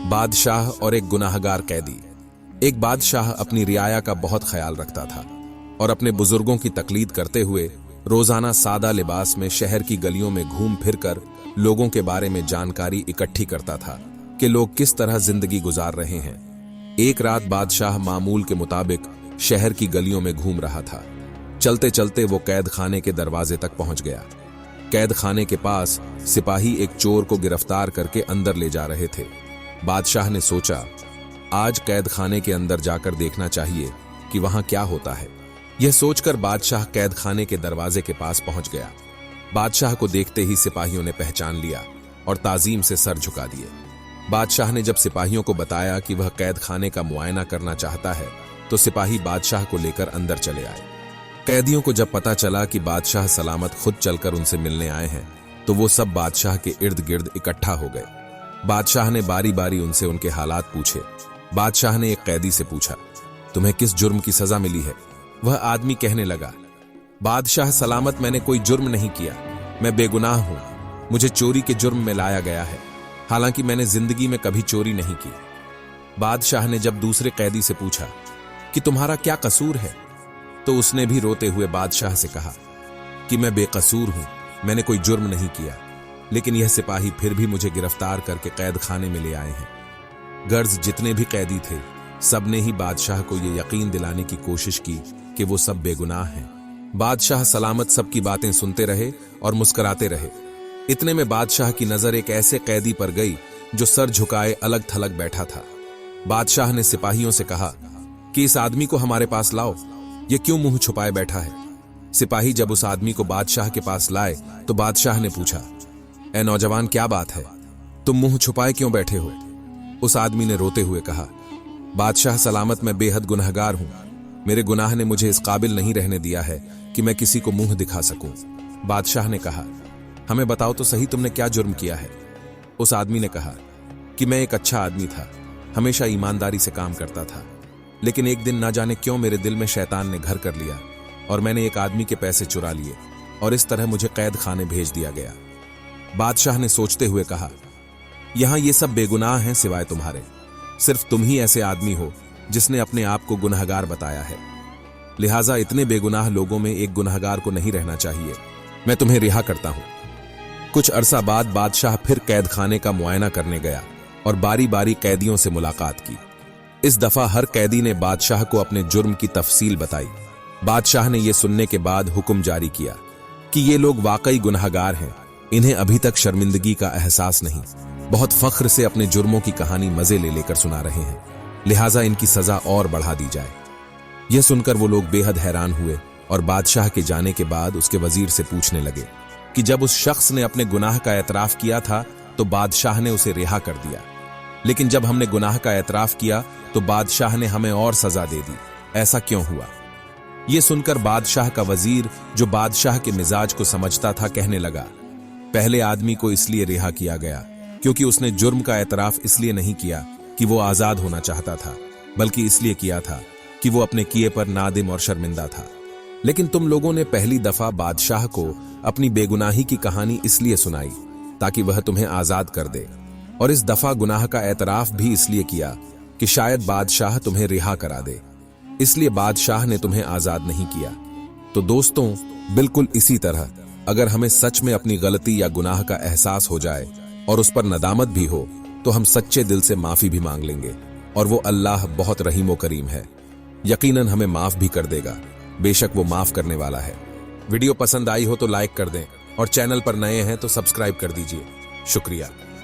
बादशाह और एक गुनाहगार कैदी। एक बादशाह अपनी रियाया का बहुत ख्याल रखता था और अपने बुजुर्गों की तकलीद करते हुए रोजाना सादा लिबास में शहर की गलियों में घूम फिर कर लोगों के बारे में जानकारी इकट्ठी करता था कि लोग किस तरह जिंदगी गुजार रहे हैं। एक रात बादशाह मामूल के मुताबिक शहर की गलियों में घूम रहा था। चलते चलते वो कैद खाने के दरवाजे तक पहुंच गया। कैद खाने के पास सिपाही एक चोर को गिरफ्तार करके अंदर ले जा रहे थे। बादशाह ने सोचा, आज कैद खाने के अंदर जाकर देखना चाहिए कि वहां क्या होता है। यह सोचकर बादशाह कैद खाने के दरवाजे के पास पहुंच गया। बादशाह को देखते ही सिपाहियों ने पहचान लिया और ताजीम से सर झुका दिए। बादशाह ने जब सिपाहियों को बताया कि वह कैद खाने का मुआयना करना चाहता है तो सिपाही बादशाह को लेकर अंदर चले आए। कैदियों को जब पता चला कि बादशाह सलामत खुद चलकर उनसे मिलने आए हैं तो वो सब बादशाह के इर्द गिर्द इकट्ठा हो गए। बादशाह ने बारी बारी उनसे उनके हालात पूछे। बादशाह ने एक कैदी से पूछा, तुम्हें किस जुर्म की सजा मिली है? वह आदमी कहने लगा, बादशाह सलामत, मैंने कोई जुर्म नहीं किया, मैं बेगुनाह हूं, मुझे चोरी के जुर्म में लाया गया है, हालांकि मैंने जिंदगी में कभी चोरी नहीं की। बादशाह ने जब दूसरे कैदी से पूछा कि तुम्हारा क्या कसूर है, तो उसने भी रोते हुए बादशाह से कहा कि मैं बेकसूर हूं, मैंने कोई जुर्म नहीं किया, लेकिन यह सिपाही फिर भी मुझे गिरफ्तार करके कैद खाने में ले आए हैं। गर्ज जितने भी कैदी थे सबने ही बादशाह को यह यकीन दिलाने की कोशिश की कि वो सब बेगुनाह हैं। बादशाह सलामत सबकी बातें सुनते रहे और मुस्कुराते रहे। इतने में बादशाह की नजर एक ऐसे कैदी पर गई जो सर झुकाए अलग थलग बैठा था। बादशाह ने सिपाहियों से कहा कि इस आदमी को हमारे पास लाओ, ये क्यों मुंह छुपाए बैठा है? सिपाही जब उस आदमी को बादशाह के पास लाए तो बादशाह ने पूछा, ए नौजवान, क्या बात है, तुम मुंह छुपाए क्यों बैठे हो? उस आदमी ने रोते हुए कहा, बादशाह सलामत, मैं बेहद गुनहगार हूं, मेरे गुनाह ने मुझे इस काबिल नहीं रहने दिया है कि मैं किसी को मुंह दिखा सकूं। बादशाह ने कहा, हमें बताओ तो सही, तुमने क्या जुर्म किया है? उस आदमी ने कहा कि मैं एक अच्छा आदमी था, हमेशा ईमानदारी से काम करता था, लेकिन एक दिन ना जाने क्यों मेरे दिल में शैतान ने घर कर लिया और मैंने एक आदमी के पैसे चुरा लिए और इस तरह मुझे कैद खाने भेज दिया गया। बादशाह ने सोचते हुए कहा, यहां ये सब बेगुनाह हैं सिवाय तुम्हारे, सिर्फ तुम ही ऐसे आदमी हो जिसने अपने आप को गुनहगार बताया है, लिहाजा इतने बेगुनाह लोगों में एक गुनहगार को नहीं रहना चाहिए, मैं तुम्हें रिहा करता हूं। कुछ अरसा बाद बादशाह फिर कैद खाने का मुआयना करने गया और बारी बारी कैदियों से मुलाकात की। इस दफा हर कैदी ने बादशाह को अपने जुर्म की तफसील बताई। बादशाह ने यह सुनने के बाद हुक्म जारी किया कि ये लोग वाकई गुनहगार हैं, इन्हें अभी तक शर्मिंदगी का एहसास नहीं, बहुत फख्र से अपने जुर्मों की कहानी मजे ले लेकर सुना रहे हैं, लिहाजा इनकी सजा और बढ़ा दी जाए। यह सुनकर वो लोग बेहद हैरान हुए और बादशाह के जाने के बाद उसके वजीर से पूछने लगे कि जब उस शख्स ने अपने गुनाह का एतराफ किया था तो बादशाह ने उसे रिहा कर दिया, लेकिन जब हमने गुनाह का एतराफ किया तो बादशाह ने हमें और सजा दे दी, ऐसा क्यों हुआ? यह सुनकर बादशाह का वजीर, जो बादशाह के मिजाज को समझता था, कहने लगा, पहले आदमी को इसलिए रिहा किया गया क्योंकि उसने जुर्म का एतराफ इसलिए नहीं किया कि वो आजाद होना चाहता था, बल्कि इसलिए किया था कि वो अपने किए पर नादिम और शर्मिंदा था। लेकिन तुम लोगों ने पहली दफा बादशाह को अपनी बेगुनाही की कहानी इसलिए सुनाई ताकि वह तुम्हें आजाद कर दे, और इस दफा गुनाह का एतराफ भी इसलिए किया कि शायद बादशाह तुम्हें रिहा करा दे, इसलिए बादशाह ने तुम्हें आजाद नहीं किया। तो दोस्तों, बिल्कुल इसी तरह अगर हमें सच में अपनी गलती या गुनाह का एहसास हो जाए और उस पर नदामत भी हो तो हम सच्चे दिल से माफी भी मांग लेंगे और वो अल्लाह बहुत रहीम व करीम है, यकीनन हमें माफ भी कर देगा, बेशक वो माफ करने वाला है। वीडियो पसंद आई हो तो लाइक कर दें और चैनल पर नए हैं तो सब्सक्राइब कर दीजिए। शुक्रिया।